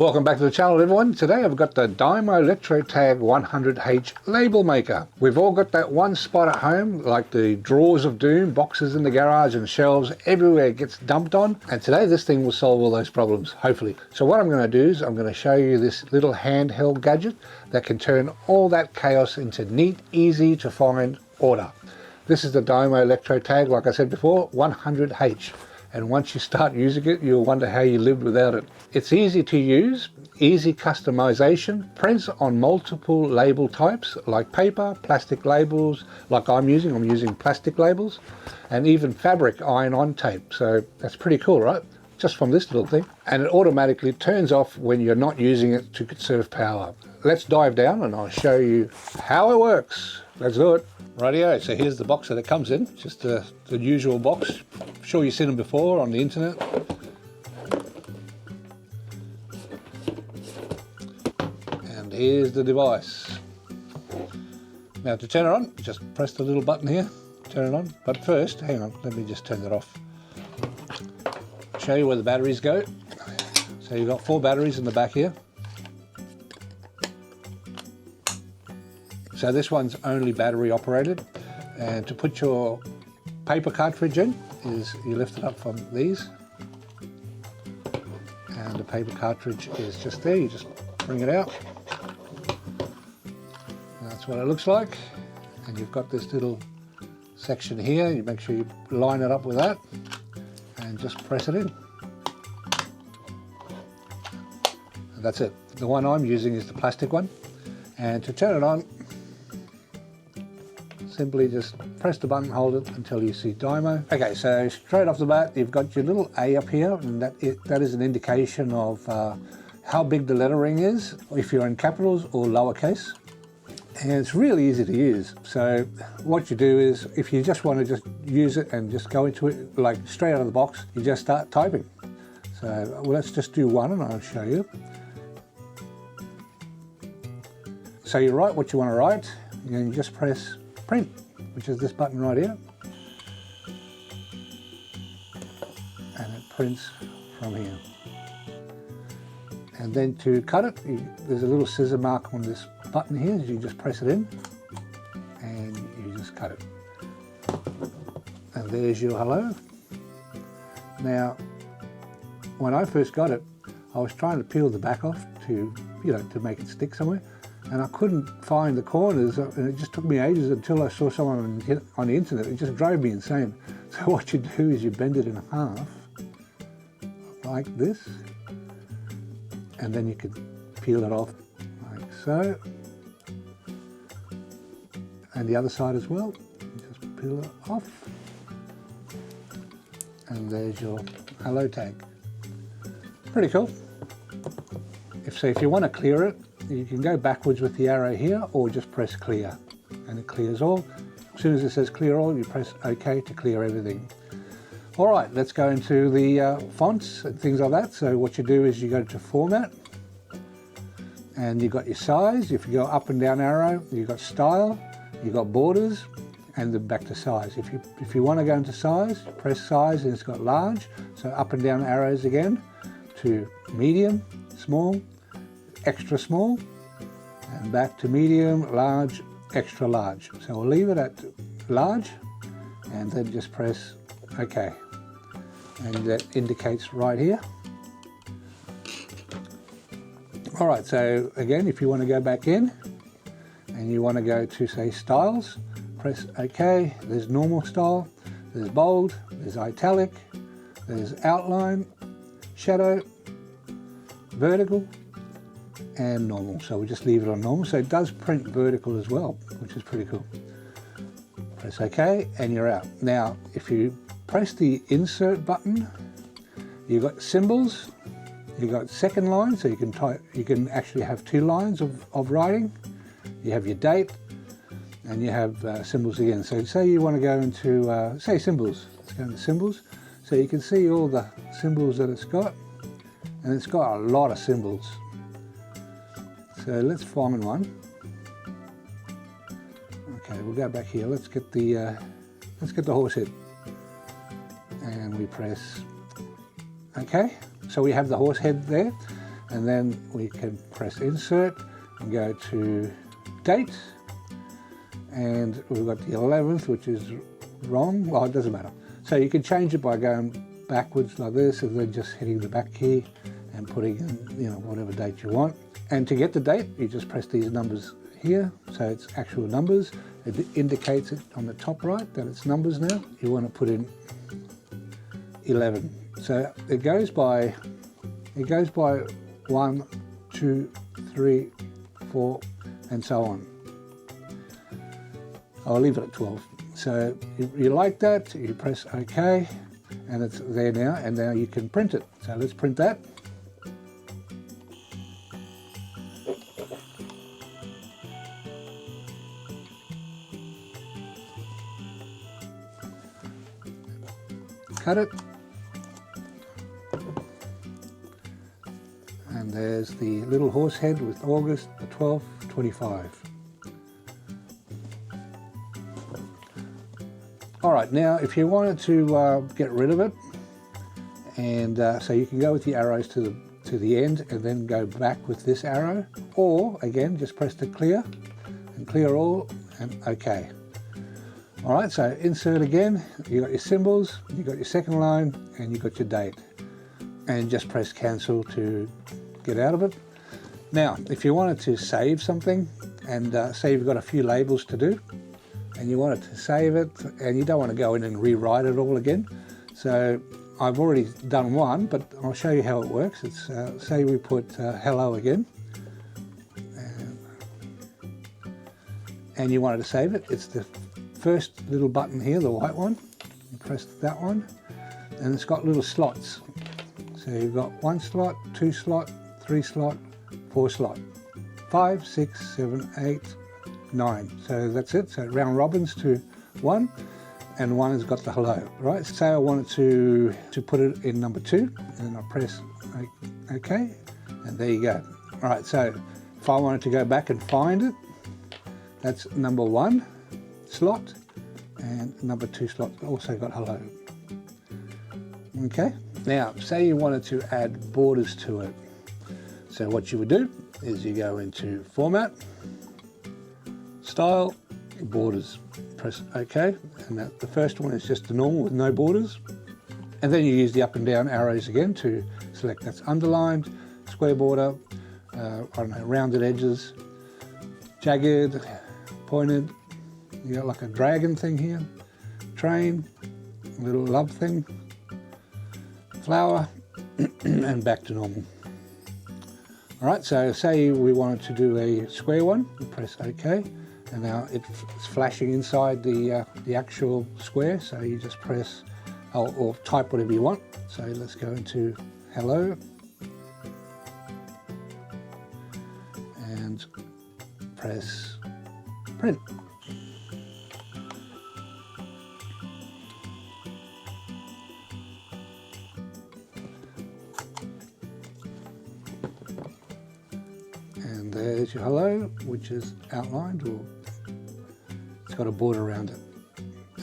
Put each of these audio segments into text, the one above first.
Welcome back to the channel, everyone. Today I've got the DYMO Letratag 100H Label Maker. We've all got that one spot at home, like the drawers of doom, boxes in the garage and shelves everywhere it gets dumped on. And today this thing will solve all those problems, hopefully. So what I'm going to do is I'm going to show you this little handheld gadget that can turn all that chaos into neat, easy to find order. This is the DYMO Letratag, like I said before, 100H. And once you start using it, you'll wonder how you lived without it. It's easy to use, easy customization, prints on multiple label types like paper, plastic labels, like I'm using plastic labels, and even fabric iron-on tape. So that's pretty cool, right? Just from this little thing. And it automatically turns off when you're not using it to conserve power. Let's dive down and I'll show you how it works. Let's do it. Rightio, so here's the box that it comes in, just the usual box. I'm sure you've seen them before on the internet. And here's the device. Now to turn it on, just press the little button here, turn it on. But first, hang on, let me just turn it off. Show you where the batteries go. So you've got 4 batteries in the back here. So this one's only battery operated, and to put your paper cartridge in is you lift it up from these, and the paper cartridge is just there. You just bring it out. That's what it looks like. And you've got this little section here. You make sure you line it up with that and just press it in. And that's it. The one I'm using is the plastic one. And to turn it on, simply just press the button, hold it until you see DYMO. Okay, so straight off the bat, you've got your little A up here, and that is an indication of how big the lettering is, if you're in capitals or lowercase. And it's really easy to use. So what you do is, if you just want to just use it and just go into it like straight out of the box, you just start typing. So well, let's just do one and I'll show you. So you write what you want to write, and you just press print, which is this button right here, and it prints from here. And then to cut it, there's a little scissor mark on this button here. You just press it in and you just cut it, and there's your hello. Now when I first got it, I was trying to peel the back off to make it stick somewhere, and I couldn't find the corners, and it just took me ages until I saw someone on the internet. It just drove me insane. So what you do is you bend it in half, like this, and then you can peel it off, like so. And the other side as well, you just peel it off. And there's your hello tag. Pretty cool. If you want to clear it, you can go backwards with the arrow here, or just press clear, and it clears all. As soon as it says clear all, you press OK to clear everything. All right, let's go into the fonts and things like that. So what you do is you go to format, and you've got your size. If you go up and down arrow, you've got style, you've got borders, and then back to size. If you want to go into size, press size, and it's got large. So up and down arrows again to medium, small, extra small, and back to medium, large, extra large. So we'll leave it at large, and then just press OK. And that indicates right here. All right, so again, if you want to go back in and you want to go to, say, styles, press OK. There's normal style, there's bold, there's italic, there's outline, shadow, vertical, and normal. So we just leave it on normal. So it does print vertical as well, which is pretty cool. Press OK and you're out. Now if you press the insert button, you've got symbols, you've got second line, so you can type, you can actually have 2 lines of writing. You have your date, and you have symbols again. So say you want to go into say symbols. Let's go into symbols. So you can see all the symbols that it's got, and it's got a lot of symbols. So let's find one. Okay, we'll go back here. Let's get the horse head, and we press OK. So we have the horse head there, and then we can press insert and go to date, and we've got the 11th, which is wrong. Well, it doesn't matter. So you can change it by going backwards like this, and then just hitting the back key and putting in, you know, whatever date you want. And to get the date, you just press these numbers here, so it's actual numbers. It indicates it on the top right that it's numbers now. You want to put in 11. So it goes by 1, 2, 3, 4, and so on. I'll leave it at 12. So you like that, you press OK, and it's there now, and now you can print it. So let's print that. Cut it, and there's the little horse head with August the 12th, 25. All right, now if you wanted to get rid of it, and so you can go with the arrows to the end and then go back with this arrow, or again just press the clear and clear all and OK. All right, so insert again, you got your symbols, you got your second line, and you got your date, and just press cancel to get out of it. Now if you wanted to save something, and say you've got a few labels to do and you wanted to save it, and you don't want to go in and rewrite it all again, so I've already done one, but I'll show you how it works. It's say we put hello again, and you wanted to save it. It's the first little button here, the white one. You press that one, and it's got little slots. So you've got 1 slot, 2 slot, 3 slot, 4 slot, 5, 6, 7, 8, 9. So that's it. So round robins to 1, and 1 has got the hello, right? Say I wanted to put it in number 2, and then I press OK, and there you go. All right, so if I wanted to go back and find it, that's number 1 slot, and number 2 slot also got hello. Okay, now say you wanted to add borders to it. So what you would do is you go into Format, Style, Borders, press OK, and the first one is just the normal with no borders, and then you use the up and down arrows again to select that's underlined, square border, I don't know, rounded edges, jagged, pointed. You got like a dragon thing here, train, a little love thing, flower, and back to normal. All right, so say we wanted to do a square one, we press OK, and now it's flashing inside the actual square, so you just press or type whatever you want. So let's go into hello, and press print. And there's your hello, which is outlined, or it's got a border around it.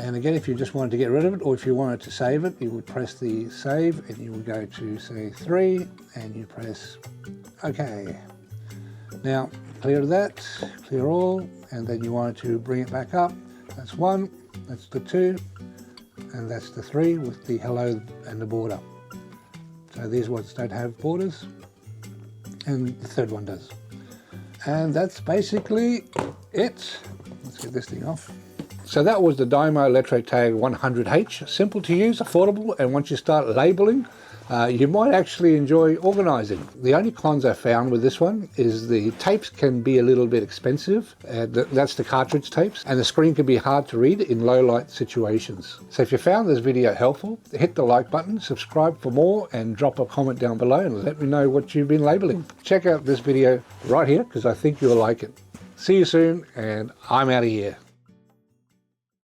And again, if you just wanted to get rid of it, or if you wanted to save it, you would press the save, and you would go to say 3, and you press OK. Now clear that, clear all, and then you wanted to bring it back up. That's 1, that's the 2, and that's the 3 with the hello and the border. So these ones don't have borders, and the third one does. And that's basically it. Let's get this thing off. So that was the DYMO Letratag 100H. Simple to use, affordable, and once you start labeling, you might actually enjoy organising. The only cons I found with this one is the tapes can be a little bit expensive. That's the cartridge tapes, and the screen can be hard to read in low light situations. So if you found this video helpful, hit the like button, subscribe for more, and drop a comment down below and let me know what you've been labeling. Check out this video right here because I think you'll like it. See you soon, and I'm out of here.